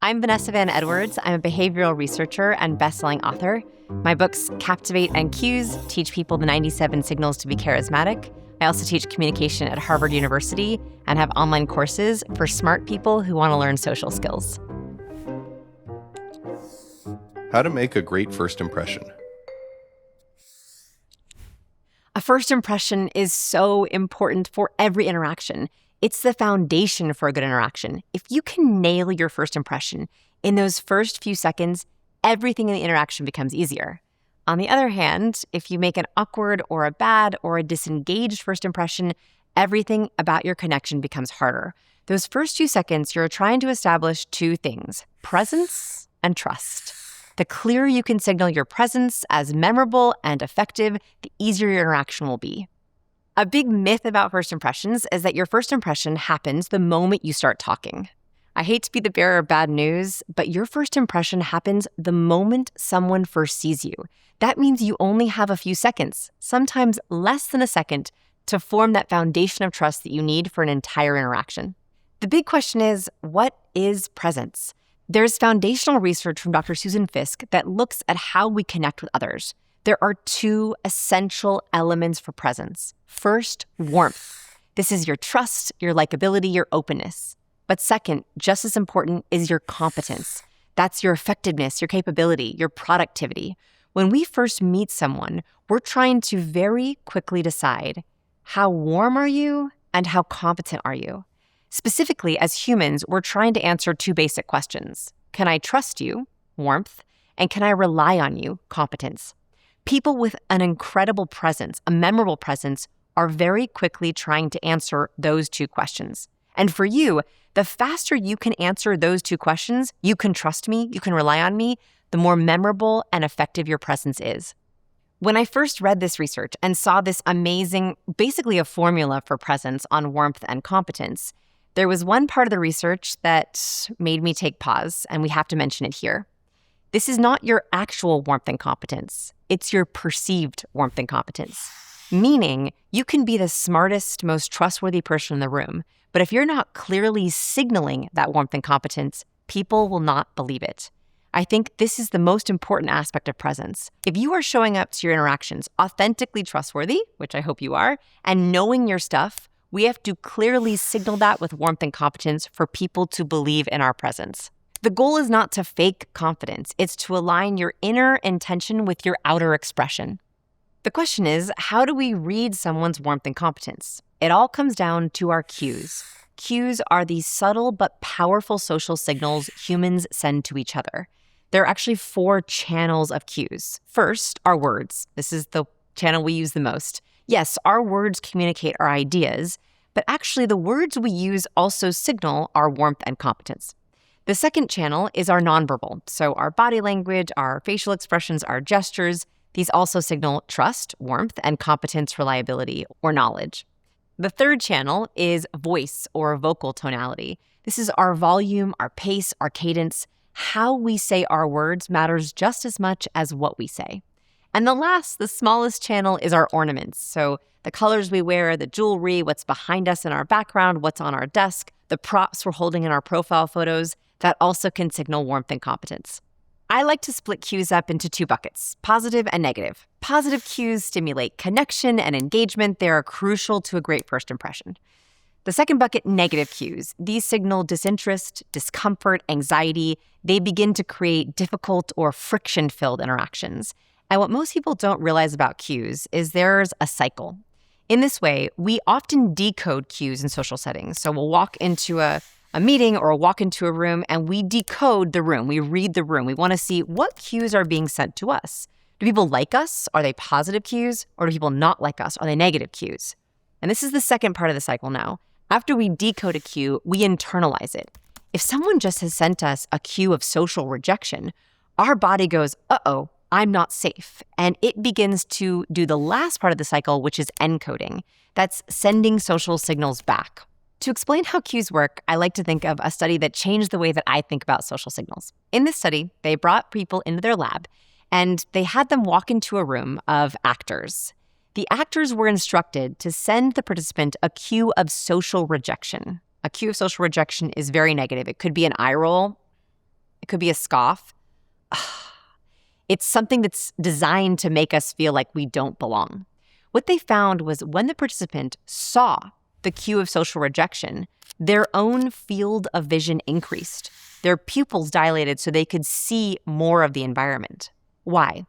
I'm Vanessa Van Edwards. I'm a behavioral researcher and best-selling author. My books Captivate and Cues teach people the 97 signals to be charismatic. I also teach communication at Harvard University and have online courses for smart people who want to learn social skills. How to make a great first impression. A first impression is so important for every interaction. It's the foundation for a good interaction. If you can nail your first impression, in those first few seconds, everything in the interaction becomes easier. On the other hand, if you make an awkward or a bad or a disengaged first impression, everything about your connection becomes harder. Those first few seconds, you're trying to establish two things: presence and trust. The clearer you can signal your presence as memorable and effective, the easier your interaction will be. A big myth about first impressions is that your first impression happens the moment you start talking. I hate to be the bearer of bad news, but your first impression happens the moment someone first sees you. That means you only have a few seconds, sometimes less than a second, to form that foundation of trust that you need for an entire interaction. The big question is, what is presence? There's foundational research from Dr. Susan Fiske that looks at how we connect with others. There are two essential elements for presence. First, warmth. This is your trust, your likability, your openness. But second, just as important, is your competence. That's your effectiveness, your capability, your productivity. When we first meet someone, we're trying to very quickly decide, how warm are you and how competent are you? Specifically, as humans, we're trying to answer two basic questions. Can I trust you? Warmth. And can I rely on you? Competence. People with an incredible presence, a memorable presence, are very quickly trying to answer those two questions. And for you, the faster you can answer those two questions, you can trust me, you can rely on me, the more memorable and effective your presence is. When I first read this research and saw this amazing, basically a formula for presence on warmth and competence, there was one part of the research that made me take pause, and we have to mention it here. This is not your actual warmth and competence. It's your perceived warmth and competence. Meaning, you can be the smartest, most trustworthy person in the room, but if you're not clearly signaling that warmth and competence, people will not believe it. I think this is the most important aspect of presence. If you are showing up to your interactions authentically trustworthy, which I hope you are, and knowing your stuff, we have to clearly signal that with warmth and competence for people to believe in our presence. The goal is not to fake confidence. It's to align your inner intention with your outer expression. The question is, how do we read someone's warmth and competence? It all comes down to our cues. Cues are these subtle but powerful social signals humans send to each other. There are actually 4 channels of cues. First, our words. This is the channel we use the most. Yes, our words communicate our ideas, but actually the words we use also signal our warmth and competence. The second channel is our nonverbal, so our body language, our facial expressions, our gestures. These also signal trust, warmth, and competence, reliability, or knowledge. The third channel is voice or vocal tonality. This is our volume, our pace, our cadence. How we say our words matters just as much as what we say. And the smallest channel is our ornaments. So the colors we wear, the jewelry, what's behind us in our background, what's on our desk, the props we're holding in our profile photos, that also can signal warmth and competence. I like to split cues up into 2 buckets, positive and negative. Positive cues stimulate connection and engagement. They are crucial to a great first impression. The second bucket, negative cues. These signal disinterest, discomfort, anxiety. They begin to create difficult or friction-filled interactions. And what most people don't realize about cues is there's a cycle. In this way, we often decode cues in social settings. So we'll walk into a meeting or walk into a room and we decode the room. We read the room. We want to see what cues are being sent to us. Do people like us? Are they positive cues? Or do people not like us? Are they negative cues? And this is the second part of the cycle now. After we decode a cue, we internalize it. If someone just has sent us a cue of social rejection, our body goes, uh-oh, I'm not safe. And it begins to do the last part of the cycle, which is encoding. That's sending social signals back. To explain how cues work, I like to think of a study that changed the way that I think about social signals. In this study, they brought people into their lab and they had them walk into a room of actors. The actors were instructed to send the participant a cue of social rejection. A cue of social rejection is very negative. It could be an eye roll. It could be a scoff. It's something that's designed to make us feel like we don't belong. What they found was when the participant saw the cue of social rejection, their own field of vision increased. Their pupils dilated so they could see more of the environment. Why?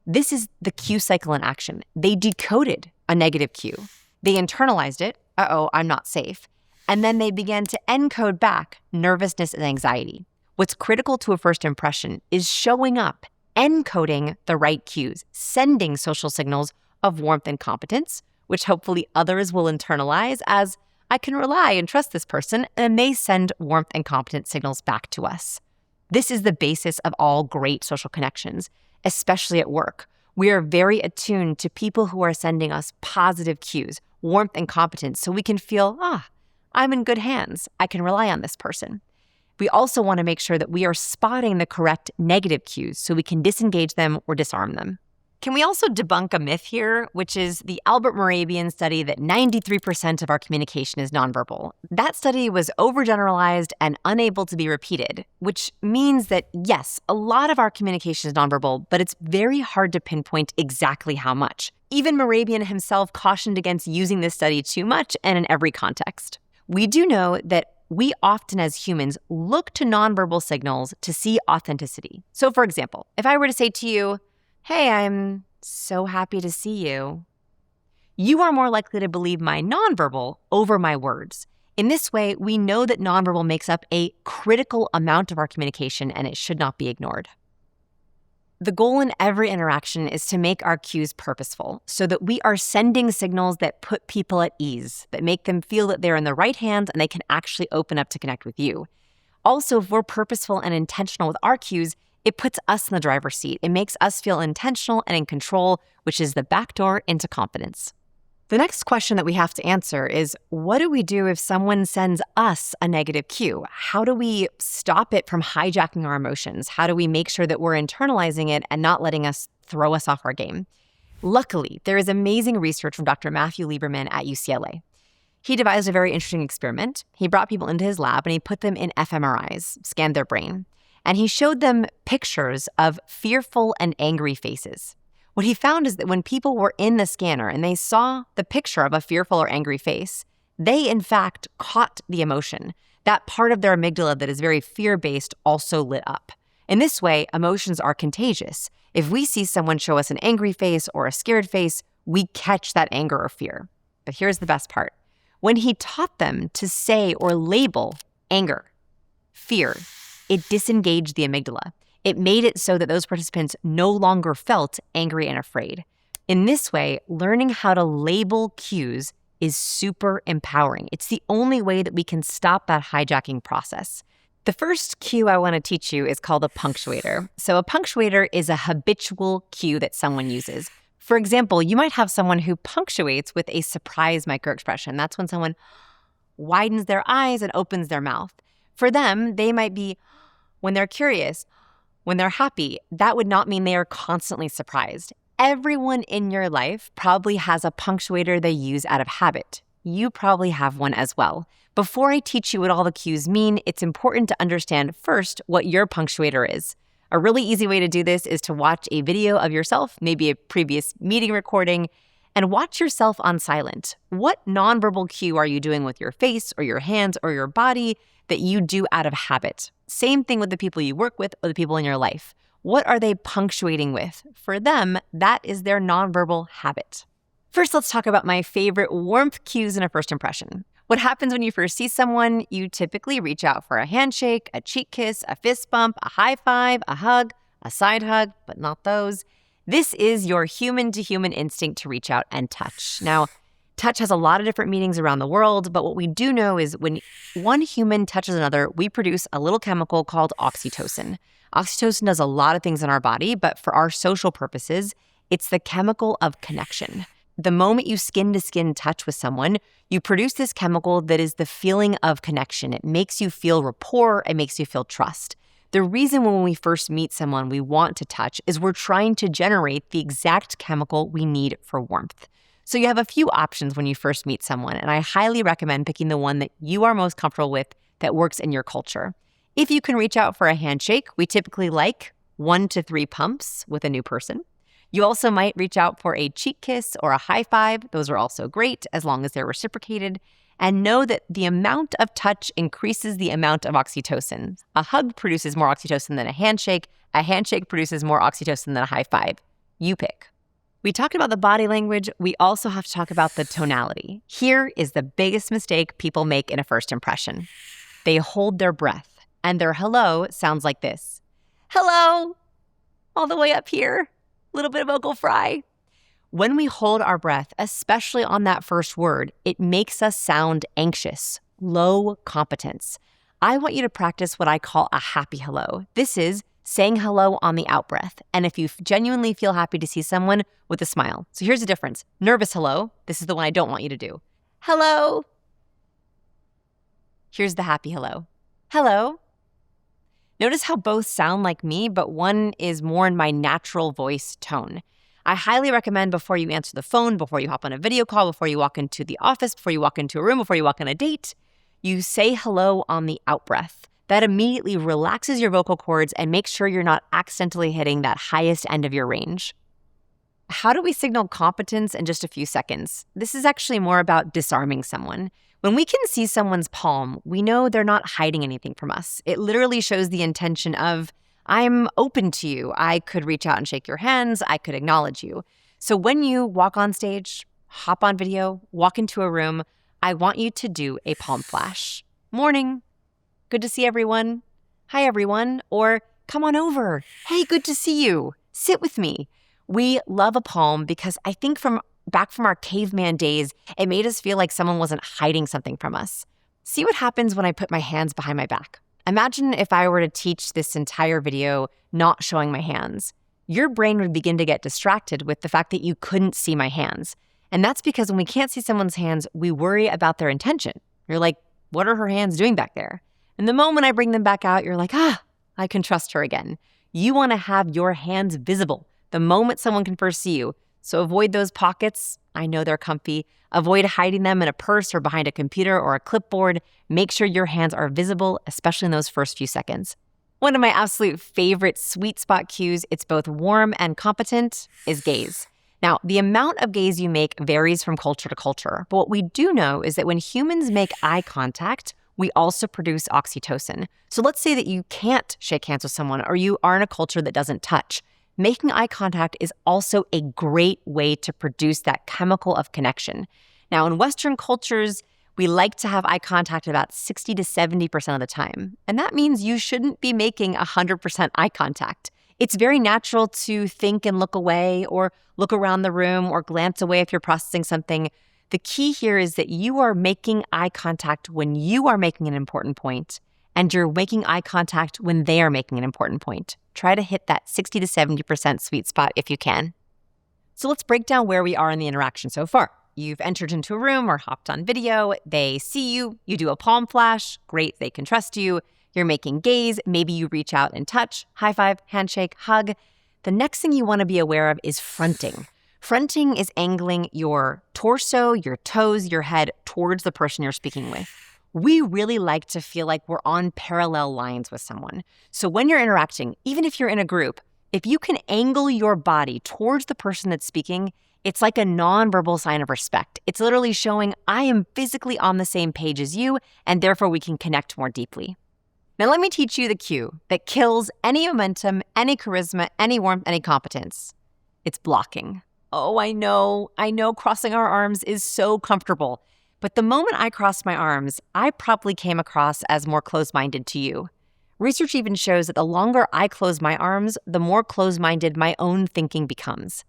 This is the cue cycle in action. They decoded a negative cue. They internalized it, I'm not safe. And then they began to encode back nervousness and anxiety. What's critical to a first impression is showing up, encoding the right cues, sending social signals of warmth and competence, which hopefully others will internalize as, I can rely and trust this person, and they send warmth and competence signals back to us. This is the basis of all great social connections, especially at work. We are very attuned to people who are sending us positive cues, warmth and competence, so we can feel, I'm in good hands. I can rely on this person. We also want to make sure that we are spotting the correct negative cues so we can disengage them or disarm them. Can we also debunk a myth here, which is the Albert Morabian study that 93% of our communication is nonverbal? That study was overgeneralized and unable to be repeated, which means that, yes, a lot of our communication is nonverbal, but it's very hard to pinpoint exactly how much. Even Morabian himself cautioned against using this study too much and in every context. We do know that we often as humans look to nonverbal signals to see authenticity. So for example, if I were to say to you, hey, I'm so happy to see you, you are more likely to believe my nonverbal over my words. In this way, we know that nonverbal makes up a critical amount of our communication and it should not be ignored. The goal in every interaction is to make our cues purposeful so that we are sending signals that put people at ease, that make them feel that they're in the right hands and they can actually open up to connect with you. Also, if we're purposeful and intentional with our cues, it puts us in the driver's seat. It makes us feel intentional and in control, which is the back door into confidence. The next question that we have to answer is, what do we do if someone sends us a negative cue? How do we stop it from hijacking our emotions? How do we make sure that we're internalizing it and not letting us throw us off our game? Luckily, there is amazing research from Dr. Matthew Lieberman at UCLA. He devised a very interesting experiment. He brought people into his lab and he put them in fMRIs, scanned their brain. And he showed them pictures of fearful and angry faces. What he found is that when people were in the scanner and they saw the picture of a fearful or angry face, they in fact caught the emotion. That part of their amygdala that is very fear-based also lit up. In this way, emotions are contagious. If we see someone show us an angry face or a scared face, we catch that anger or fear. But here's the best part. When he taught them to say or label anger, fear, it disengaged the amygdala. It made it so that those participants no longer felt angry and afraid. In this way, learning how to label cues is super empowering. It's the only way that we can stop that hijacking process. The first cue I want to teach you is called a punctuator. So a punctuator is a habitual cue that someone uses. For example, you might have someone who punctuates with a surprise microexpression. That's when someone widens their eyes and opens their mouth. For them, they might be when they're curious, when they're happy. That would not mean they are constantly surprised. Everyone in your life probably has a punctuator they use out of habit. You probably have one as well. Before I teach you what all the cues mean, it's important to understand first what your punctuator is. A really easy way to do this is to watch a video of yourself, maybe a previous meeting recording, and watch yourself on silent. What nonverbal cue are you doing with your face or your hands or your body that you do out of habit? Same thing with the people you work with or the people in your life. What are they punctuating with? For them, that is their nonverbal habit. First, let's talk about my favorite warmth cues in a first impression. What happens when you first see someone? You typically reach out for a handshake, a cheek kiss, a fist bump, a high five, a hug, a side hug, but not those. This is your human-to-human instinct to reach out and touch. Now, touch has a lot of different meanings around the world, but what we do know is when one human touches another, we produce a little chemical called oxytocin. Oxytocin does a lot of things in our body, but for our social purposes, it's the chemical of connection. The moment you skin-to-skin touch with someone, you produce this chemical that is the feeling of connection. It makes you feel rapport. It makes you feel trust. The reason when we first meet someone we want to touch is we're trying to generate the exact chemical we need for warmth. So you have a few options when you first meet someone, and I highly recommend picking the one that you are most comfortable with that works in your culture. If you can reach out for a handshake, we typically like 1 to 3 pumps with a new person. You also might reach out for a cheek kiss or a high five. Those are also great as long as they're reciprocated. And know that the amount of touch increases the amount of oxytocin. A hug produces more oxytocin than a handshake. A handshake produces more oxytocin than a high five. You pick. We talked about the body language. We also have to talk about the tonality. Here is the biggest mistake people make in a first impression. They hold their breath, and their hello sounds like this. Hello, all the way up here. A little bit of vocal fry. When we hold our breath, especially on that first word, it makes us sound anxious, low competence. I want you to practice what I call a happy hello. This is saying hello on the out-breath. And if you genuinely feel happy to see someone, with a smile. So here's the difference. Nervous hello. This is the one I don't want you to do. Hello. Here's the happy hello. Hello. Notice how both sound like me, but one is more in my natural voice tone. I highly recommend before you answer the phone, before you hop on a video call, before you walk into the office, before you walk into a room, before you walk on a date, you say hello on the out-breath. That immediately relaxes your vocal cords and makes sure you're not accidentally hitting that highest end of your range. How do we signal competence in just a few seconds? This is actually more about disarming someone. When we can see someone's palm, we know they're not hiding anything from us. It literally shows the intention of, I'm open to you. I could reach out and shake your hands. I could acknowledge you. So when you walk on stage, hop on video, walk into a room, I want you to do a palm flash. Morning. Good to see everyone. Hi, everyone. Or come on over. Hey, good to see you. Sit with me. We love a palm because I think back from our caveman days, it made us feel like someone wasn't hiding something from us. See what happens when I put my hands behind my back. Imagine if I were to teach this entire video not showing my hands. Your brain would begin to get distracted with the fact that you couldn't see my hands. And that's because when we can't see someone's hands, we worry about their intention. You're like, what are her hands doing back there? And the moment I bring them back out, you're like, I can trust her again. You want to have your hands visible the moment someone can first see you. So avoid those pockets. I know they're comfy. Avoid hiding them in a purse or behind a computer or a clipboard. Make sure your hands are visible, especially in those first few seconds. One of my absolute favorite sweet spot cues, it's both warm and competent, is gaze. Now, the amount of gaze you make varies from culture to culture, but what we do know is that when humans make eye contact, we also produce oxytocin. So let's say that you can't shake hands with someone or you are in a culture that doesn't touch. Making eye contact is also a great way to produce that chemical of connection. Now, in Western cultures, we like to have eye contact about 60 to 70% of the time. And that means you shouldn't be making 100% eye contact. It's very natural to think and look away or look around the room or glance away if you're processing something. The key here is that you are making eye contact when you are making an important point, and you're making eye contact when they are making an important point. Try to hit that 60 to 70% sweet spot if you can. So let's break down where we are in the interaction so far. You've entered into a room or hopped on video. They see you. You do a palm flash. Great, they can trust you. You're making gaze. Maybe you reach out and touch. High five, handshake, hug. The next thing you want to be aware of is fronting. Fronting is angling your torso, your toes, your head towards the person you're speaking with. We really like to feel like we're on parallel lines with someone. So when you're interacting, even if you're in a group, if you can angle your body towards the person that's speaking, it's like a nonverbal sign of respect. It's literally showing I am physically on the same page as you, and therefore we can connect more deeply. Now let me teach you the cue that kills any momentum, any charisma, any warmth, any competence. It's blocking. Oh, I know crossing our arms is so comfortable. But the moment I crossed my arms, I probably came across as more closed-minded to you. Research even shows that the longer I close my arms, the more closed-minded my own thinking becomes.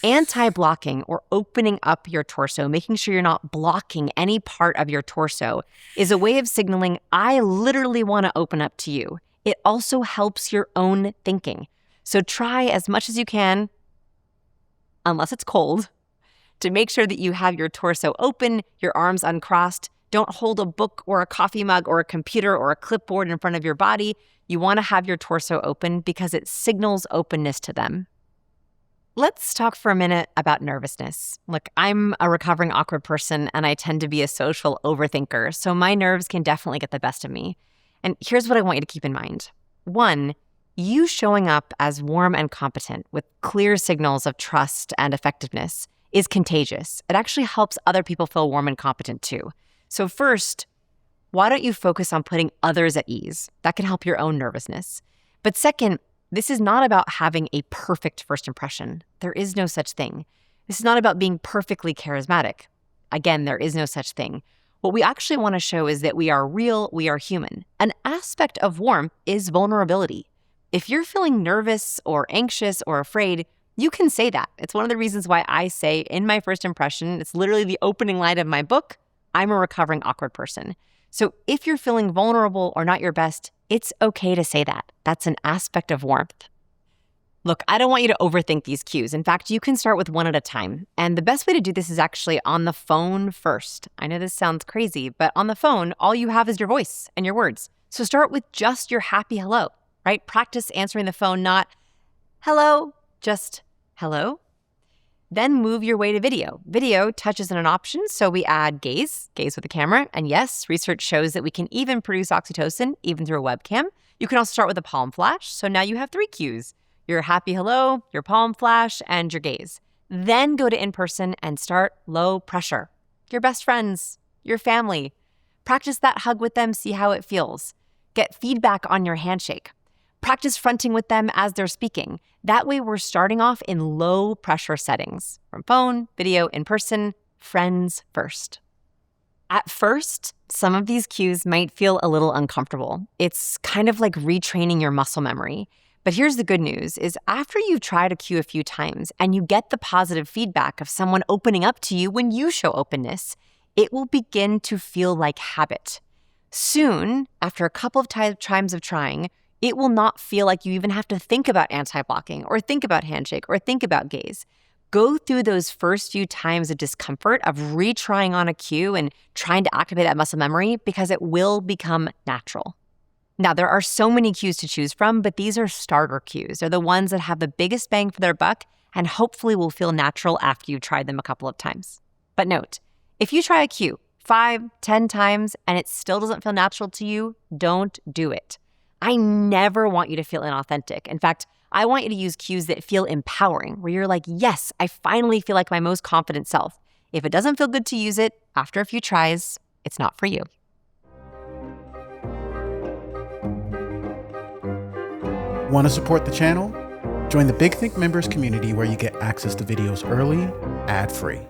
Anti-blocking, or opening up your torso, making sure you're not blocking any part of your torso, is a way of signaling, I literally want to open up to you. It also helps your own thinking. So try as much as you can, unless it's cold, to make sure that you have your torso open, your arms uncrossed. Don't hold a book or a coffee mug or a computer or a clipboard in front of your body. You want to have your torso open because it signals openness to them. Let's talk for a minute about nervousness. Look, I'm a recovering awkward person and I tend to be a social overthinker, so my nerves can definitely get the best of me. And here's what I want you to keep in mind. 1, you showing up as warm and competent with clear signals of trust and effectiveness is contagious. It actually helps other people feel warm and competent too. So first, why don't you focus on putting others at ease? That can help your own nervousness. But second, this is not about having a perfect first impression. There is no such thing. This is not about being perfectly charismatic. Again, there is no such thing. What we actually want to show is that we are real, we are human. An aspect of warmth is vulnerability. If you're feeling nervous or anxious or afraid, you can say that. It's one of the reasons why I say in my first impression, it's literally the opening line of my book, I'm a recovering awkward person. So if you're feeling vulnerable or not your best, it's okay to say that. That's an aspect of warmth. Look, I don't want you to overthink these cues. In fact, you can start with one at a time. And the best way to do this is actually on the phone first. I know this sounds crazy, but on the phone, all you have is your voice and your words. So start with just your happy hello, right? Practice answering the phone, not hello, just hello. Then move your way to video. Video touches on an option, so we add gaze with the camera. And yes, research shows that we can even produce oxytocin, even through a webcam. You can also start with a palm flash. So now you have 3 cues: your happy hello, your palm flash, and your gaze. Then go to in-person and start low pressure. Your best friends, your family. Practice that hug with them, see how it feels. Get feedback on your handshake. Practice fronting with them as they're speaking. That way we're starting off in low pressure settings. From phone, video, in person, friends first. At first, some of these cues might feel a little uncomfortable. It's kind of like retraining your muscle memory. But here's the good news is after you've tried a cue a few times and you get the positive feedback of someone opening up to you when you show openness, it will begin to feel like habit. Soon, after a couple of times of trying, it will not feel like you even have to think about anti-blocking or think about handshake or think about gaze. Go through those first few times of discomfort of retrying on a cue and trying to activate that muscle memory because it will become natural. Now, there are so many cues to choose from, but these are starter cues. They're the ones that have the biggest bang for their buck and hopefully will feel natural after you've tried them a couple of times. But note, if you try a cue 5, 10 times and it still doesn't feel natural to you, don't do it. I never want you to feel inauthentic. In fact, I want you to use cues that feel empowering, where you're like, yes, I finally feel like my most confident self. If it doesn't feel good to use it after a few tries, it's not for you. Want to support the channel? Join the Big Think members community where you get access to videos early, ad-free.